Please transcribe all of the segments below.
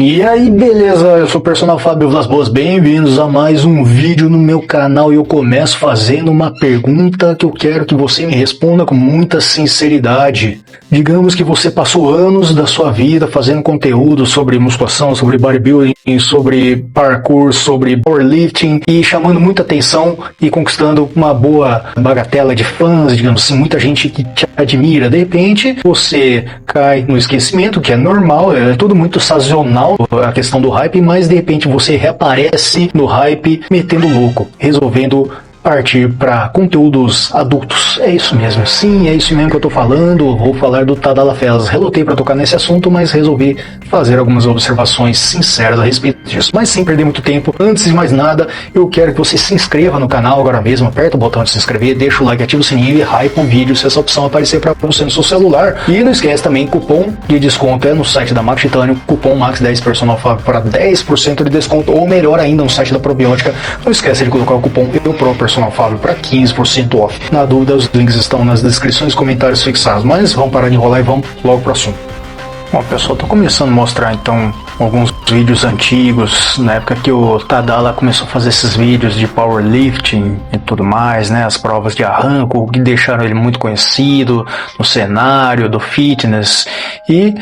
E aí, beleza? Eu sou o personal Fábio Vilas Boas, bem-vindos a mais um vídeo no meu canal e eu começo fazendo uma pergunta que eu quero que você me responda com muita sinceridade. Digamos que você passou anos da sua vida fazendo conteúdo sobre musculação, sobre bodybuilding, sobre parkour, sobre powerlifting e chamando muita atenção e conquistando uma boa bagatela de fãs, digamos assim, muita gente que te admira. De repente, você cai no esquecimento, que é normal, é tudo muito sazonal, a questão do hype, mas de repente você reaparece no hype metendo louco, resolvendo partir para conteúdos adultos. É isso mesmo, sim, é isso mesmo que eu tô falando. Vou falar do Tadala Fellas. Relutei para tocar nesse assunto, mas resolvi fazer algumas observações sinceras a respeito disso. Mas sem perder muito tempo, antes de mais nada, eu quero que você se inscreva no canal agora mesmo. Aperta o botão de se inscrever, deixa o like, ativa o sininho e hype o vídeo se essa opção aparecer para você no seu celular. E não esquece também, cupom de desconto é no site da Max Titânio, cupom MAX10 Personal Fábio para 10% de desconto, ou melhor ainda, no site da Probiótica. Não esquece de colocar o cupom Personal Fábio para 15% off. Na dúvida, os links estão nas descrições e comentários fixados. Mas vamos parar de enrolar e vamos logo para o assunto. Bom, pessoal, tô começando a mostrar então alguns vídeos antigos, na época que o Tadala começou a fazer esses vídeos de powerlifting e tudo mais, né, as provas de arranco, que deixaram ele muito conhecido no cenário do fitness e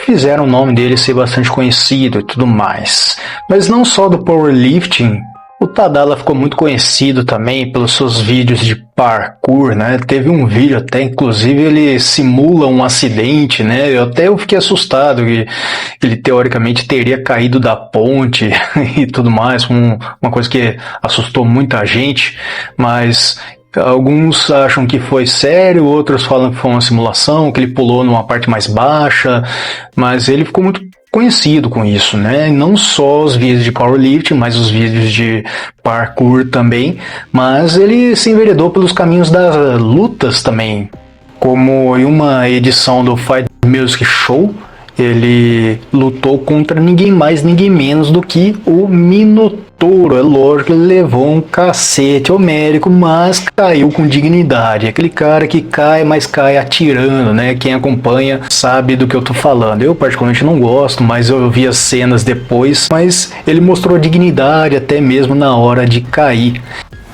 fizeram o nome dele ser bastante conhecido e tudo mais. Mas não só do powerlifting, o Tadala ficou muito conhecido também pelos seus vídeos de parkour, né? Teve um vídeo até, inclusive, ele simula um acidente, né? Eu fiquei assustado que ele teoricamente teria caído da ponte e tudo mais, uma coisa que assustou muita gente, mas alguns acham que foi sério, outros falam que foi uma simulação, que ele pulou numa parte mais baixa, mas ele ficou muito conhecido com isso, né? Não só os vídeos de powerlifting, mas os vídeos de parkour também, mas ele se enveredou pelos caminhos das lutas também, como em uma edição do Fight Music Show, ele lutou contra ninguém mais, ninguém menos do que o Minotouro. É lógico que ele levou um cacete homérico, mas caiu com dignidade. Aquele cara que cai, mas cai atirando, né? Quem acompanha sabe do que eu tô falando. Eu particularmente não gosto, mas eu vi as cenas depois. Mas ele mostrou dignidade até mesmo na hora de cair.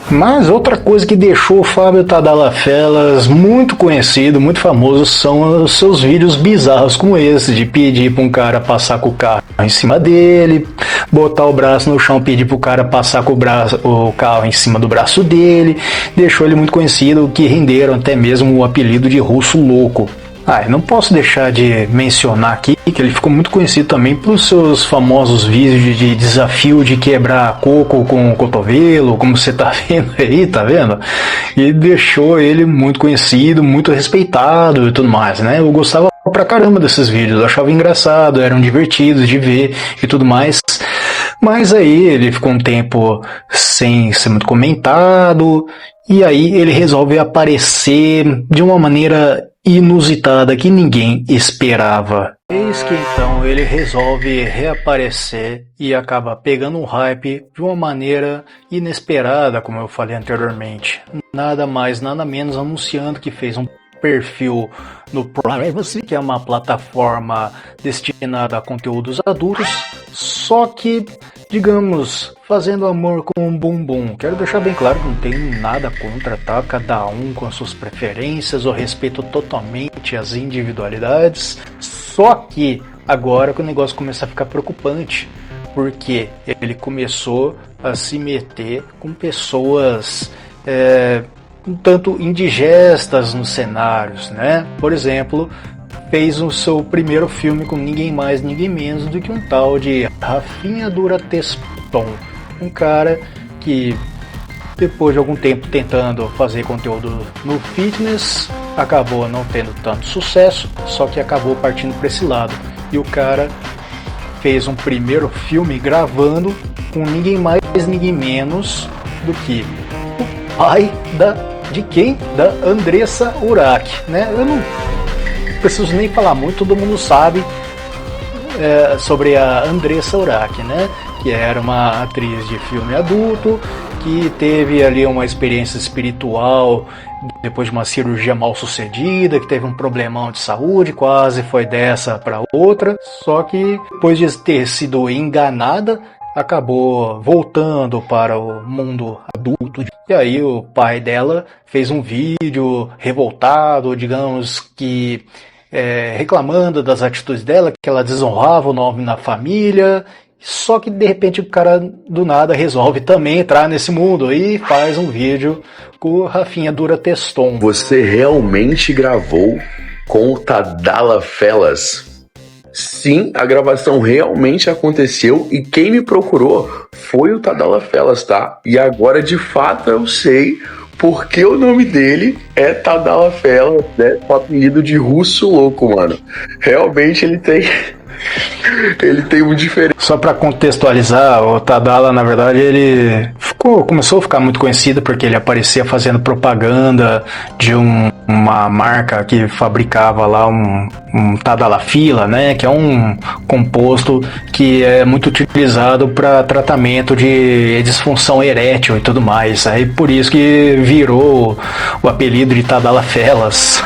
Mas outra coisa que deixou o Fábio Tadala Fellas muito conhecido, muito famoso, são os seus vídeos bizarros como esse, de pedir para um cara passar com o carro em cima dele, botar o braço no chão, pedir para o cara passar com o carro em cima do braço dele. Deixou ele muito conhecido, que renderam até mesmo o apelido de Russo Louco. Eu não posso deixar de mencionar aqui que ele ficou muito conhecido também pelos seus famosos vídeos de desafio de quebrar coco com o cotovelo, como você tá vendo aí, tá vendo? E deixou ele muito conhecido, muito respeitado e tudo mais, né? Eu gostava pra caramba desses vídeos, eu achava engraçado, eram divertidos de ver e tudo mais. Mas aí ele ficou um tempo sem ser muito comentado, e aí ele resolve aparecer de uma maneira inusitada que ninguém esperava. Eis que então ele resolve reaparecer e acaba pegando um hype de uma maneira inesperada, como eu falei anteriormente. Nada mais, nada menos anunciando que fez um perfil no Privacy, que é uma plataforma destinada a conteúdos adultos, só que, digamos, fazendo amor com um bumbum. Quero deixar bem claro que não tenho nada contra, tá? Cada um com as suas preferências, eu respeito totalmente as individualidades, só que agora que o negócio começa a ficar preocupante, porque ele começou a se meter com pessoas um tanto indigestas nos cenários, né? Por exemplo, fez o seu primeiro filme com ninguém mais, ninguém menos do que um tal de Rafinha Durateston, um cara que depois de algum tempo tentando fazer conteúdo no fitness, acabou não tendo tanto sucesso, só que acabou partindo para esse lado. E o cara fez um primeiro filme gravando com ninguém mais, ninguém menos do que o pai de quem? Da Andressa Urach, né? Eu não preciso nem falar muito, todo mundo sabe sobre a Andressa Urach, né? Que era uma atriz de filme adulto que teve ali uma experiência espiritual depois de uma cirurgia mal sucedida, que teve um problemão de saúde, quase foi dessa para outra, só que depois de ter sido enganada, acabou voltando para o mundo adulto. E aí o pai dela fez um vídeo revoltado, digamos que reclamando das atitudes dela, que ela desonrava o nome na família. Só que de repente o cara do nada resolve também entrar nesse mundo e faz um vídeo com o Rafinha Durateston. Você realmente gravou com o Tadala Fellas? Sim, a gravação realmente aconteceu e quem me procurou foi o Tadala Fellas, tá? E agora de fato eu sei porque o nome dele é Tadala Fellas, né? O apelido de Russo Louco, mano. Realmente ele tem um diferente. Só para contextualizar, o Tadala, na verdade, ele começou a ficar muito conhecido porque ele aparecia fazendo propaganda de uma marca que fabricava lá um Tadalafila, né, que é um composto que é muito utilizado para tratamento de disfunção erétil e tudo mais. Aí por isso que virou o apelido de Tadalafelas.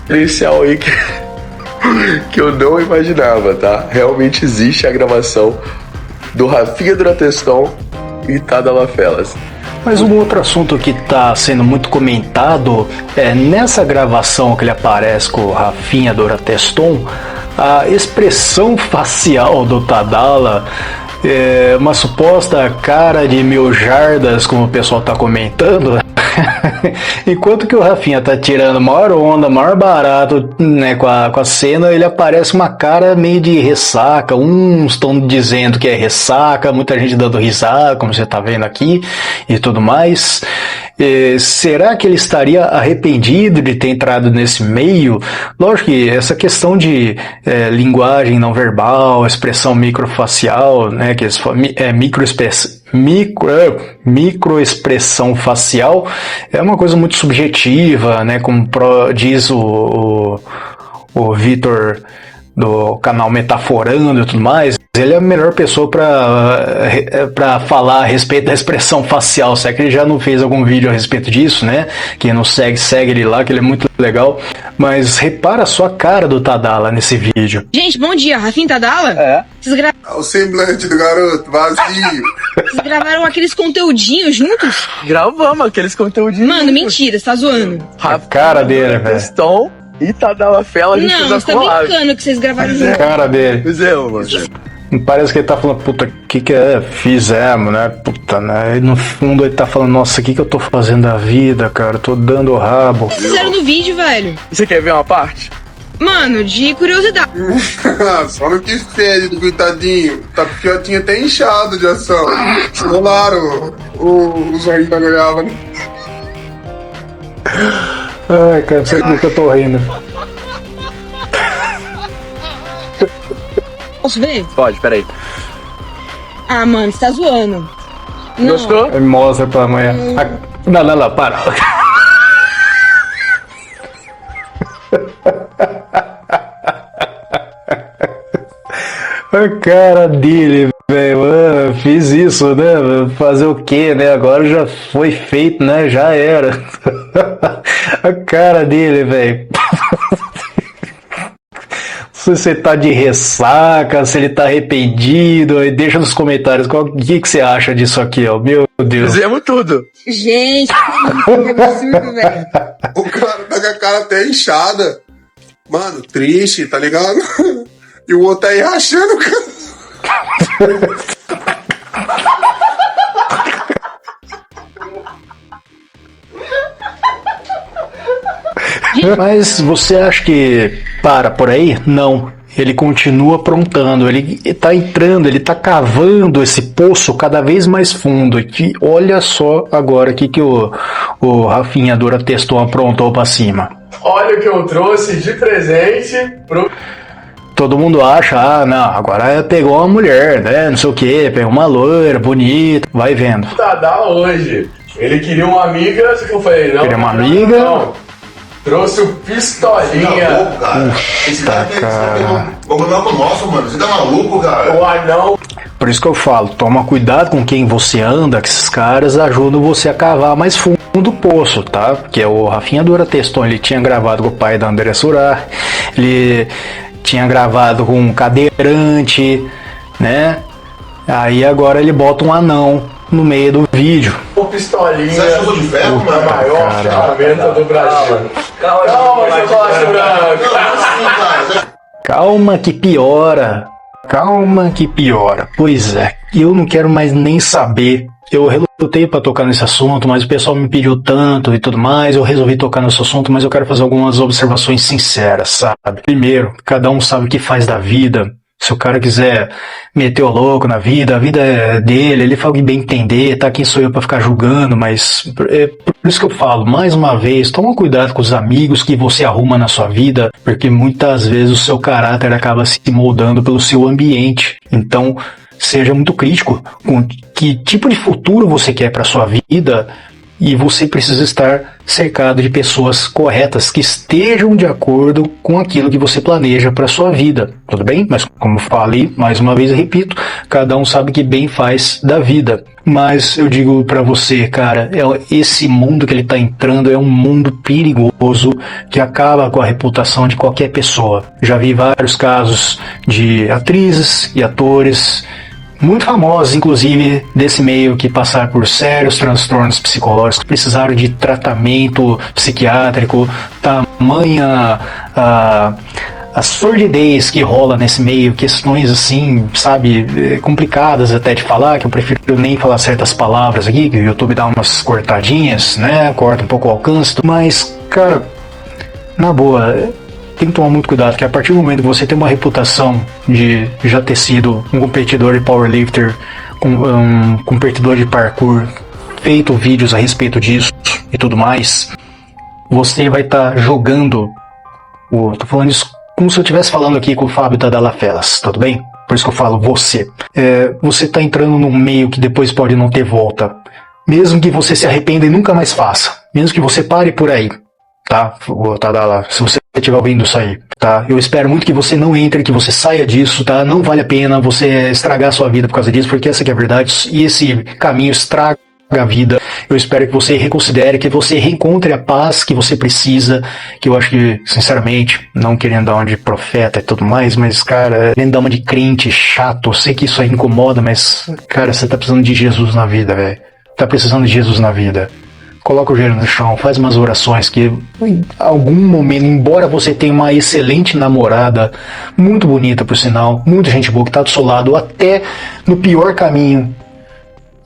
Policial aí que eu não imaginava, tá? Realmente existe a gravação do Rafinha Durateston e Tadala Fellas. Mas um outro assunto que está sendo muito comentado é nessa gravação que ele aparece com o Rafinha Durateston, a expressão facial do Tadala é uma suposta cara de mil jardas, como o pessoal está comentando. Enquanto que o Rafinha tá tirando maior onda, maior barato, né, com a cena, ele aparece uma cara meio de ressaca. Uns estão dizendo que é ressaca, muita gente dando risada, como você tá vendo aqui, e tudo mais. Será que ele estaria arrependido de ter entrado nesse meio? Lógico que essa questão de linguagem não verbal, expressão microfacial, né, que microexpressão facial é uma coisa muito subjetiva, né, como diz o Vitor do canal Metaforando e tudo mais. Ele é a melhor pessoa para falar a respeito da expressão facial. Será que ele já não fez algum vídeo a respeito disso, né? Quem não segue ele lá, que ele é muito legal. Mas repara só a cara do Tadala nesse vídeo. Gente, bom dia. Rafinha Tadala? É. Vocês O semblante do garoto, vazio. Vocês gravaram aqueles conteúdinhos juntos? Gravamos aqueles conteúdinhos. Mano, mentira, você tá zoando. A cara dele, velho. Tom e Tadala Fellas, a gente Não, fez a você tá collab. brincando que vocês gravaram A juntos. cara dele. Fizemos, mano. Parece que ele tá falando, puta, que é? Fizemos, né? Puta, né? E no fundo ele tá falando, nossa, o que eu tô fazendo da vida, cara? Tô dando o rabo. O que vocês fizeram no vídeo, velho? Você quer ver uma parte? Mano, de curiosidade. Só no que fede do coitadinho. Tá piotinho até inchado de ação. Rolaram o sorriso da goiaba, né? Ai, cara, não sei por que eu tô rindo. Posso ver? Pode, peraí. Ah, mano, você tá zoando. Não. Gostou? Aí mostra pra amanhã. Não, para. A cara dele, velho, mano, fiz isso, né? Fazer o quê, né? Agora já foi feito, né? Já era. A cara dele, velho. Se você tá de ressaca, se ele tá arrependido, aí deixa nos comentários o que você acha disso aqui, ó. Meu Deus. Fizemos tudo. Gente, que absurdo, velho. O cara tá com a cara até inchada. Mano, triste, tá ligado? E o outro aí rachando, cara. Mas você acha que para por aí? Não. Ele continua aprontando, ele tá entrando, ele tá cavando esse poço cada vez mais fundo. E olha só agora o que o Rafinha Durateston aprontou pra cima. Olha o que eu trouxe de presente pro... Todo mundo acha, não, agora pegou uma mulher, né, não sei o que, pegou uma loira, bonita, vai vendo. Tadala hoje. Ele queria uma amiga, só que eu falei, não. Queria uma amiga? Não. Trouxe o Pistolinha. Puta, cara. Vamos lá pro nosso, mano. Você tá maluco, cara? O anão. Por isso que eu falo, toma cuidado com quem você anda, que esses caras ajudam você a cavar mais fundo do poço, tá? Porque o Rafinha Dura Teston, ele tinha gravado com o pai da André Surá, ele tinha gravado com um cadeirante, né? Aí agora ele bota um anão no meio do vídeo. O pistolinha. Você acha que eu sou de ferro, A mano? maior ferramenta do Brasil. Calma, chocolate branco. Calma que piora. Calma que piora. Pois é, eu não quero mais nem saber. Eu relutei pra tocar nesse assunto, mas o pessoal me pediu tanto e tudo mais. Eu resolvi tocar nesse assunto, mas eu quero fazer algumas observações sinceras, sabe? Primeiro, cada um sabe o que faz da vida. Se o cara quiser meter o louco na vida, a vida é dele, ele fala o que bem entender, tá? Quem sou eu pra ficar julgando, mas é por isso que eu falo, mais uma vez, toma cuidado com os amigos que você arruma na sua vida, porque muitas vezes o seu caráter acaba se moldando pelo seu ambiente. Então, seja muito crítico com que tipo de futuro você quer pra sua vida, e você precisa estar cercado de pessoas corretas que estejam de acordo com aquilo que você planeja para sua vida, tudo bem? Mas como falei, mais uma vez eu repito, cada um sabe o que bem faz da vida. Mas eu digo para você, cara, esse mundo que ele tá entrando é um mundo perigoso que acaba com a reputação de qualquer pessoa. Já vi vários casos de atrizes e atores muito famosos, inclusive, desse meio, que passaram por sérios transtornos psicológicos, precisaram de tratamento psiquiátrico, tamanha a sordidez que rola nesse meio, questões assim, sabe, complicadas até de falar, que eu prefiro nem falar certas palavras aqui, que o YouTube dá umas cortadinhas, né, corta um pouco o alcance, mas, cara, na boa, tem que tomar muito cuidado, que a partir do momento que você tem uma reputação de já ter sido um competidor de powerlifter, um competidor de parkour, feito vídeos a respeito disso e tudo mais, você vai estar jogando, tô falando isso como se eu estivesse falando aqui com o Fábio da Dalla Fellas, tudo bem? Por isso que eu falo você. Você está entrando num meio que depois pode não ter volta. Mesmo que você se arrependa e nunca mais faça. Mesmo que você pare por aí. Tá, Tadala, se você estiver ouvindo isso aí, tá? Eu espero muito que você não entre, que você saia disso, tá? Não vale a pena você estragar a sua vida por causa disso, porque essa que é a verdade, e esse caminho estraga a vida. Eu espero que você reconsidere, que você reencontre a paz que você precisa, que eu acho que, sinceramente, não querendo dar uma de profeta e tudo mais, mas, cara, querendo dar uma de crente chato, eu sei que isso aí incomoda, mas, cara, você tá precisando de Jesus na vida, velho. Tá precisando de Jesus na vida. Coloca o joelho no chão, faz umas orações que em algum momento, embora você tenha uma excelente namorada, muito bonita por sinal, muita gente boa que tá do seu lado, até no pior caminho.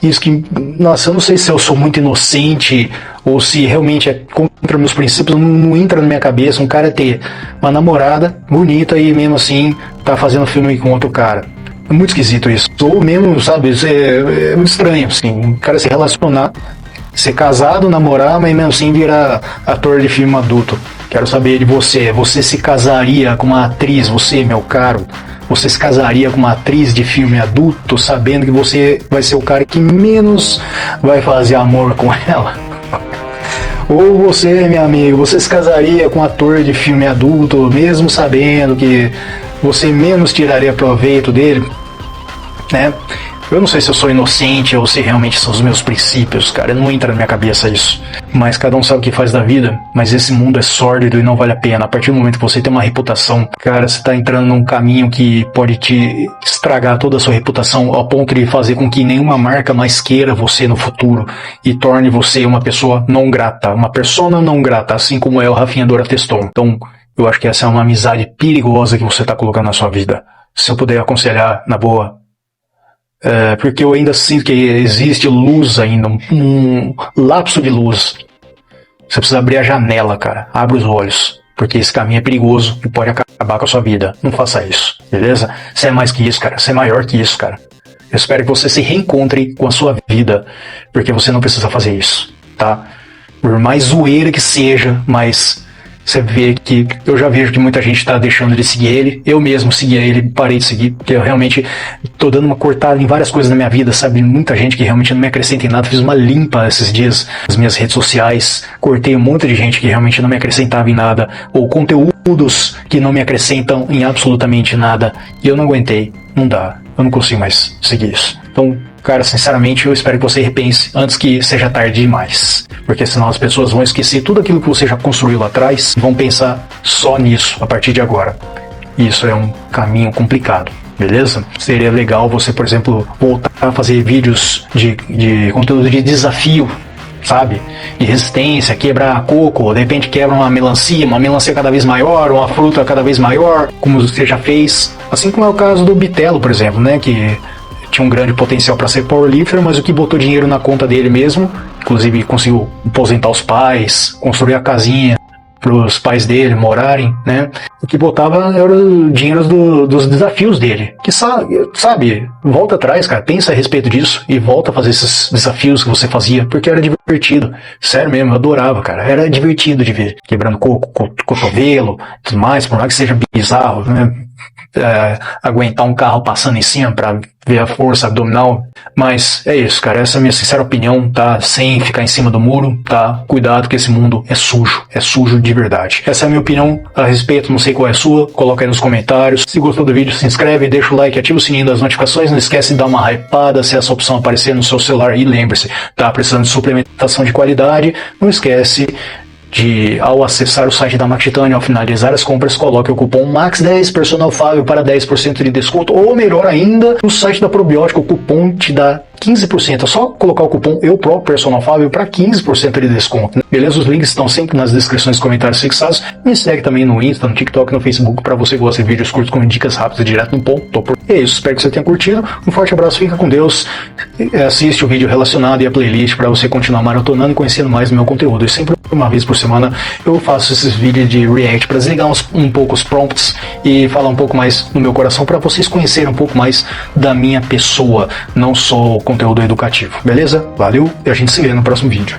Isso que, nossa, eu não sei se eu sou muito inocente ou se realmente é contra meus princípios, não entra na minha cabeça um cara ter uma namorada bonita e mesmo assim tá fazendo filme com outro cara. É muito esquisito isso. Ou mesmo, sabe, isso é muito estranho, assim, um cara se relacionar, ser casado, namorar, mas mesmo assim virar ator de filme adulto. Quero saber de você. Você se casaria com uma atriz, você, meu caro? Você se casaria com uma atriz de filme adulto, sabendo que você vai ser o cara que menos vai fazer amor com ela? Ou você, meu amigo, você se casaria com um ator de filme adulto, mesmo sabendo que você menos tiraria proveito dele, né? Eu não sei se eu sou inocente ou se realmente são os meus princípios, cara, não entra na minha cabeça isso. Mas cada um sabe o que faz da vida, mas esse mundo é sórdido e não vale a pena. A partir do momento que você tem uma reputação, cara, você tá entrando num caminho que pode te estragar toda a sua reputação ao ponto de fazer com que nenhuma marca mais queira você no futuro e torne você uma pessoa não grata, uma persona não grata, assim como é o Rafinha Dura Teston. Então, eu acho que essa é uma amizade perigosa que você tá colocando na sua vida. Se eu puder aconselhar, na boa, porque eu ainda sinto que existe luz ainda, um lapso de luz. Você precisa abrir a janela, cara. Abre os olhos, porque esse caminho é perigoso e pode acabar com a sua vida. Não faça isso, beleza? Você é mais que isso, cara. Você é maior que isso, cara. Eu espero que você se reencontre com a sua vida, porque você não precisa fazer isso, tá? Por mais zoeira que seja, mas você vê que eu já vejo que muita gente tá deixando de seguir ele. Eu mesmo seguia ele, parei de seguir, porque eu realmente tô dando uma cortada em várias coisas na minha vida, sabe? Muita gente que realmente não me acrescenta em nada. Fiz uma limpa esses dias nas minhas redes sociais, cortei um monte de gente que realmente não me acrescentava em nada, ou conteúdo conteúdos que não me acrescentam em absolutamente nada. E eu não aguentei. Não dá. Eu não consigo mais seguir isso. Então, cara, sinceramente, eu espero que você repense antes que seja tarde demais. Porque senão as pessoas vão esquecer tudo aquilo que você já construiu lá atrás e vão pensar só nisso a partir de agora. E isso é um caminho complicado. Beleza? Seria legal você, por exemplo, voltar a fazer vídeos de conteúdo de desafio, sabe? De resistência, quebrar coco, de repente quebra uma melancia cada vez maior, uma fruta cada vez maior, como você já fez. Assim como é o caso do Bitelo, por exemplo, né? Que tinha um grande potencial para ser powerlifter, mas o que botou dinheiro na conta dele mesmo, inclusive conseguiu aposentar os pais, construir a casinha para os pais dele morarem, né? O que botava era o dinheiro dos desafios dele. Que sabe, volta atrás, cara, pensa a respeito disso e volta a fazer esses desafios que você fazia, porque era divertido. Sério mesmo, eu adorava, cara. Era divertido de ver. Quebrando cotovelo, tudo mais, por mais que seja bizarro, né? Aguentar um carro passando em cima pra ver a força abdominal, mas é isso, cara, essa é a minha sincera opinião, tá? Sem ficar em cima do muro, tá? Cuidado que esse mundo é sujo de verdade. Essa é a minha opinião a respeito, não sei qual é a sua, coloca aí nos comentários. Se gostou do vídeo, se inscreve, deixa o like, ativa o sininho das notificações, não esquece de dar uma hypada se essa opção aparecer no seu celular e lembre-se, tá precisando de suplementação de qualidade, não esquece de, ao acessar o site da Max Titanium, ao finalizar as compras, coloque o cupom MAX10 Personal Fábio para 10% de desconto, ou melhor ainda, no site da Probiótica o cupom te dá 15%, é só colocar o cupom Personal Fábio para 15% de desconto, né? Beleza? Os links estão sempre nas descrições e comentários fixados. Me segue também no Insta, no TikTok, no Facebook, para você que gosta de vídeos curtos com dicas rápidas, direto no ponto. É isso, espero que você tenha curtido. Um forte abraço, fica com Deus. Assiste o vídeo relacionado e a playlist para você continuar maratonando e conhecendo mais do meu conteúdo. E sempre uma vez por semana eu faço esses vídeos de react para desligar um pouco os prompts e falar um pouco mais no meu coração para vocês conhecerem um pouco mais da minha pessoa, não só o conteúdo educativo. Beleza? Valeu e a gente se vê no próximo vídeo.